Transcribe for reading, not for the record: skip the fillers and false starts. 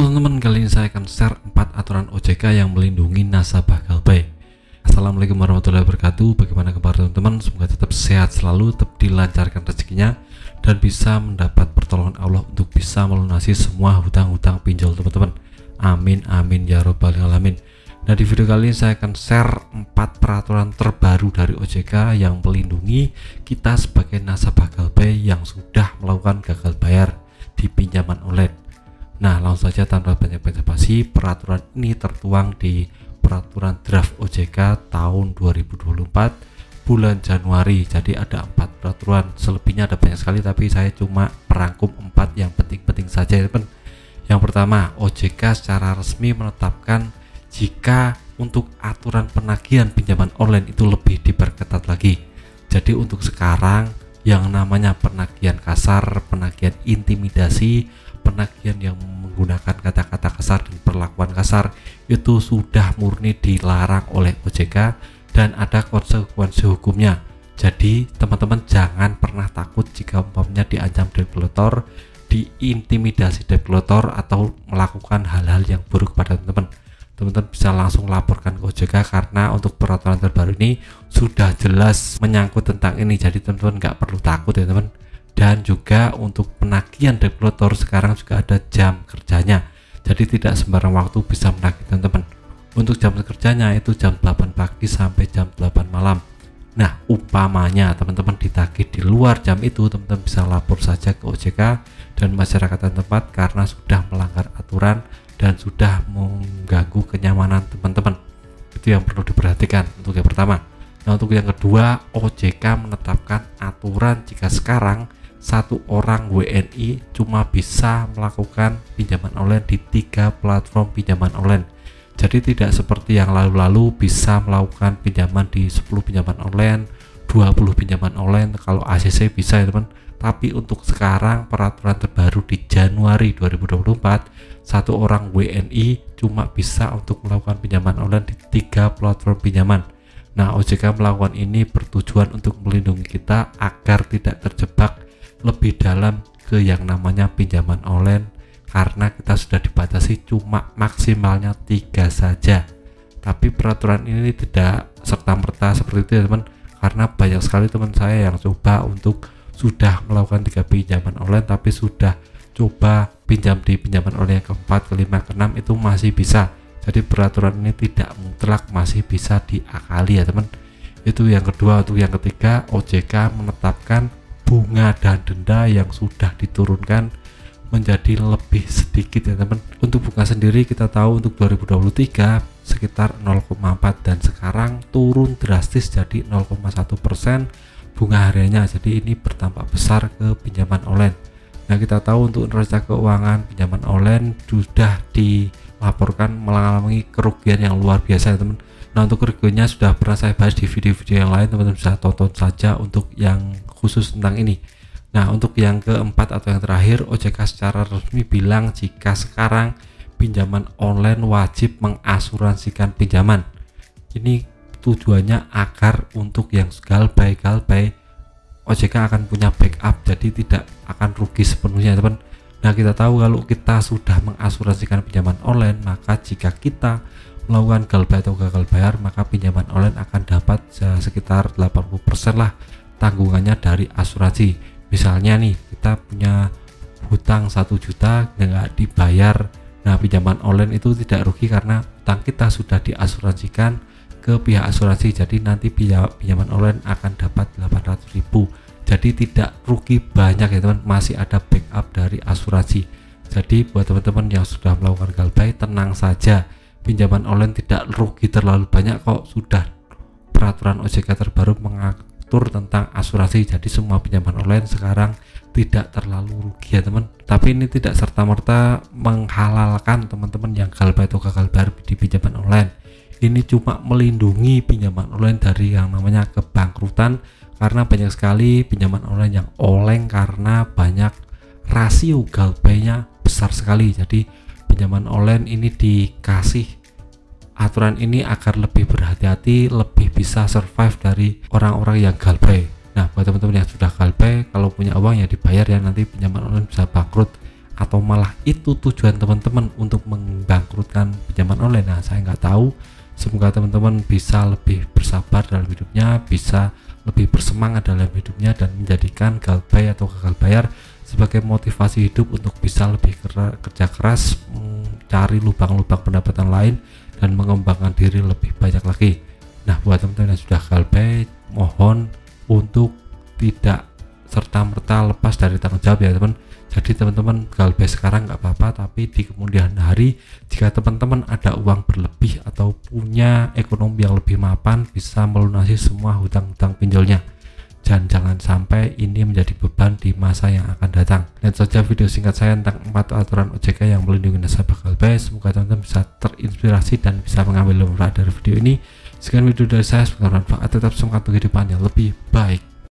Halo teman-teman, kali ini saya akan share 4 aturan OJK yang melindungi nasabah GalPay. Assalamualaikum warahmatullahi wabarakatuh. Bagaimana kabar teman-teman? Semoga tetap sehat selalu, tetap dilancarkan rezekinya, dan bisa mendapat pertolongan Allah untuk bisa melunasi semua hutang-hutang pinjol teman-teman. Amin amin ya robbal alamin. Nah, di video kali ini saya akan share 4 peraturan terbaru dari OJK yang melindungi kita sebagai nasabah GalPay yang sudah melakukan gagal bayar di pinjaman online. Nah, langsung saja tanpa banyak basa-basi, peraturan ini tertuang di peraturan draft OJK tahun 2024 bulan Januari. Jadi ada 4 peraturan, selebihnya ada banyak sekali, tapi saya cuma merangkum 4 yang penting-penting saja teman. Yang pertama, OJK secara resmi menetapkan jika untuk aturan penagihan pinjaman online itu lebih diperketat lagi. Jadi untuk sekarang yang namanya penagihan kasar, penagihan intimidasi, penagihan yang menggunakan kata-kata kasar dan perlakuan kasar itu sudah murni dilarang oleh OJK dan ada konsekuensi hukumnya. Jadi teman-teman jangan pernah takut jika umpamanya diancam debt collector, diintimidasi debt collector, atau melakukan hal-hal yang buruk pada teman-teman. Teman-teman bisa langsung laporkan ke OJK karena untuk peraturan terbaru ini sudah jelas menyangkut tentang ini. Jadi teman-teman nggak perlu takut ya teman. Dan juga untuk penagihan debt collector sekarang juga ada jam kerjanya, jadi tidak sembarang waktu bisa menagih teman-teman. Untuk jam kerjanya itu jam 8 pagi sampai jam 8 malam. Nah, umpamanya teman-teman ditagih di luar jam itu, teman-teman bisa lapor saja ke OJK dan masyarakat tempat karena sudah melanggar aturan dan sudah mengganggu kenyamanan teman-teman. Itu yang perlu diperhatikan untuk yang pertama. Nah, untuk yang kedua, OJK menetapkan aturan jika sekarang satu orang WNI cuma bisa melakukan pinjaman online di 3 platform pinjaman online. Jadi tidak seperti yang lalu-lalu bisa melakukan pinjaman di 10 pinjaman online, 20 pinjaman online, kalau ACC bisa ya teman. Tapi untuk sekarang peraturan terbaru di Januari 2024, satu orang WNI cuma bisa untuk melakukan pinjaman online di 3 platform pinjaman. Nah, OJK melakukan ini bertujuan untuk melindungi kita agar tidak terjebak lebih dalam ke yang namanya pinjaman online, karena kita sudah dibatasi cuma maksimalnya 3 saja. Tapi peraturan ini tidak serta-merta seperti itu ya teman, karena banyak sekali teman saya yang coba untuk sudah melakukan 3 pinjaman online tapi sudah coba pinjam di pinjaman online yang keempat, kelima, keenam itu masih bisa. Jadi peraturan ini tidak mutlak, masih bisa diakali ya teman. Itu yang kedua. Untuk yang ketiga, OJK menetapkan bunga dan denda yang sudah diturunkan menjadi lebih sedikit ya teman. Untuk bunga sendiri kita tahu untuk 2023 sekitar 0,4 dan sekarang turun drastis jadi 0,1% bunga hariannya. Jadi ini berdampak besar ke pinjaman online. Nah, kita tahu untuk neraca keuangan pinjaman online sudah dilaporkan mengalami kerugian yang luar biasa ya teman. Nah, untuk kerugiannya sudah pernah saya bahas di video-video yang lain, teman-teman bisa tonton saja untuk yang khusus tentang ini. Nah, untuk yang keempat atau yang terakhir, OJK secara resmi bilang jika sekarang pinjaman online wajib mengasuransikan pinjaman. Ini tujuannya agar untuk yang GalPay OJK akan punya backup, jadi tidak akan rugi sepenuhnya teman. Nah, kita tahu kalau kita sudah mengasuransikan pinjaman online, maka jika kita melakukan GalPay atau gagal bayar, maka pinjaman online akan dapat sekitar 80% lah tanggungannya dari asuransi. Misalnya nih, kita punya hutang 1 juta nggak dibayar, nah pinjaman online itu tidak rugi karena hutang kita sudah diasuransikan ke pihak asuransi. Jadi nanti pinjaman online akan dapat 800.000. Jadi tidak rugi banyak ya teman, masih ada backup dari asuransi. Jadi buat teman-teman yang sudah melakukan GalPay, tenang saja, pinjaman online tidak rugi terlalu banyak kok. Sudah peraturan OJK terbaru mengatur tentang asuransi, jadi semua pinjaman online sekarang tidak terlalu rugi ya teman. Tapi ini tidak serta-merta menghalalkan teman-teman yang GalPay atau gagal bayar di pinjaman online. Ini cuma melindungi pinjaman online dari yang namanya kebangkrutan, karena banyak sekali pinjaman online yang oleng karena banyak rasio GalPay-nya besar sekali. Jadi pinjaman online ini dikasih aturan ini agar lebih berhati-hati, lebih bisa survive dari orang-orang yang GalPay. Nah, buat teman-teman yang sudah GalPay, kalau punya uang ya dibayar ya, nanti pinjaman online bisa bangkrut atau malah itu tujuan teman-teman untuk membangkrutkan pinjaman online? Nah, saya nggak tahu. Semoga teman-teman bisa lebih bersabar dalam hidupnya, bisa lebih bersemangat dalam hidupnya, dan menjadikan galbay atau gagal bayar sebagai motivasi hidup untuk bisa lebih kerja keras, mencari lubang-lubang pendapatan lain, dan mengembangkan diri lebih banyak lagi. Nah, buat teman-teman yang sudah galbay, mohon untuk tidak serta-merta lepas dari tanggung jawab ya teman. Jadi teman-teman galbay sekarang nggak apa-apa, tapi di kemudian hari jika teman-teman ada uang berlebih atau punya ekonomi yang lebih mapan, bisa melunasi semua hutang-hutang pinjolnya. Dan jangan sampai ini menjadi beban di masa yang akan datang. Lihat saja video singkat saya tentang 4 aturan OJK yang melindungi nasabah galbay. Semoga teman-teman bisa terinspirasi dan bisa mengambil manfaat dari video ini. Sekian video dari saya, semoga bermanfaat. Tetap semangat kehidupan yang lebih baik.